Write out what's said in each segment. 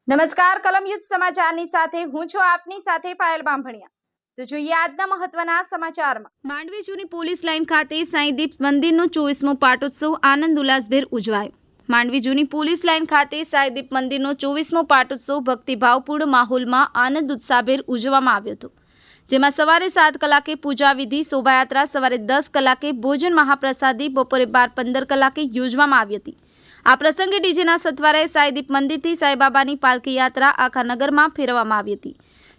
નમસ્કાર કલમ યુદ્ધ સમાચારની સાથે હું છું આપની સાથે પાયલ બામભણિયા। તો જોઈએ આજના મહત્વના સમાચારમાં। માંડવી જૂની પોલીસ લાઇન ખાતે સાંઈદીપ મંદિરનો 24મો પાટોત્સવ આનંદ ઉલ્લાસભેર ઉજવાયો। માંડવી જૂની પોલીસ લાઇન ખાતે સાંઈદીપ મંદિરનો 24મો પાટોત્સવ ભક્તિભાવપૂર્ણ માહોલમાં આનંદ ઉત્સાહભેર ઉજવવામાં આવ્યો હતો, જેમાં સવારે 7 કલાકે પૂજા વિધિ, શોભાયાત્રા સવારે 10 કલાકે ભોજન મહાપ્રસાદી, બપોરે 12:15 કલાકે યોજવામાં આવી હતી। આ પ્રસંગે ડીજેના સથવારે સાંઈદીપ મંદિરથી સાંઈબાબાની પાલખી યાત્રા આખા નગરમાં ફેરવવામાં આવી હતી,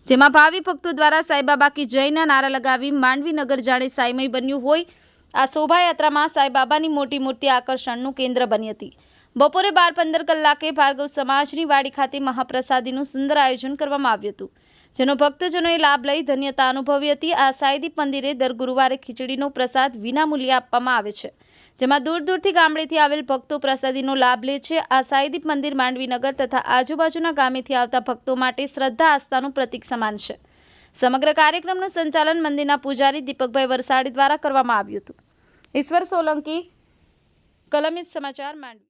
જેમાં ભાવિ ભક્તો દ્વારા સાંઈબાબા કી જયના નારા લગાવી માંડવી નગર જાણે સાંઈમય બન્યું હોય। આ શોભાયાત્રામાં સાંઈબાબાની મોટી મૂર્તિ આકર્ષણનું કેન્દ્ર બની હતી। બપોરે 12:15 કલાકે ભાર્ગવ સમાજની વાડી ખાતે મહાપ્રસાદીનું સુંદર આયોજન કરવામાં આવ્યું હતું, જેનો ભક્તજનોએ લાભ લઈ ધન્યતા અનુભવી હતી। આ સાંઈદીપ મંદિરે દર ગુરુવારે ખીચડીનો પ્રસાદ વિનામૂલ્યે આપવામાં આવે છે, જેમાં દૂર દૂરથી ગામડેથી આવેલ ભક્તો પ્રસાદીનો લાભ લે છે। આ સાંઈદીપ મંદિર માંડવીનગર તથા આજુબાજુના ગામેથી આવતા ભક્તો માટે શ્રદ્ધા આસ્થાનું પ્રતીક સમાન છે। સમગ્ર કાર્યક્રમનું સંચાલન મંદિરના પૂજારી દીપકભાઈ વરસાડી દ્વારા કરવામાં આવ્યું હતું। ઈશ્વર સોલંકી, કલમ યુદ્ધ સમાચાર, માંડવી।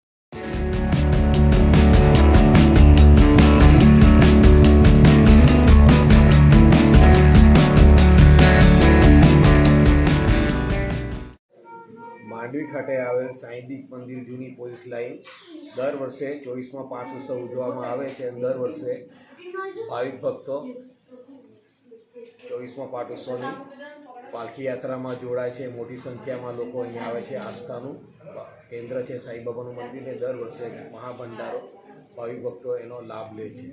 માંડવી ખાતે આવેલ સાંઈદીપ મંદિર જૂની પોલીસ લાઇન દર વર્ષે 24મા પાટોત્સવ ઉજવવામાં આવે છે। દર વર્ષે ભાવિક ભક્તો 24મા પાટોત્સવની પાલખી યાત્રામાં જોડાય છે। મોટી સંખ્યામાં લોકો અહીંયા આવે છે। આસ્થાનું કેન્દ્ર છે સાંઈબાબાનું મંદિર, ને દર વર્ષે મહાભંડારો ભાવિક ભક્તો એનો લાભ લે છે।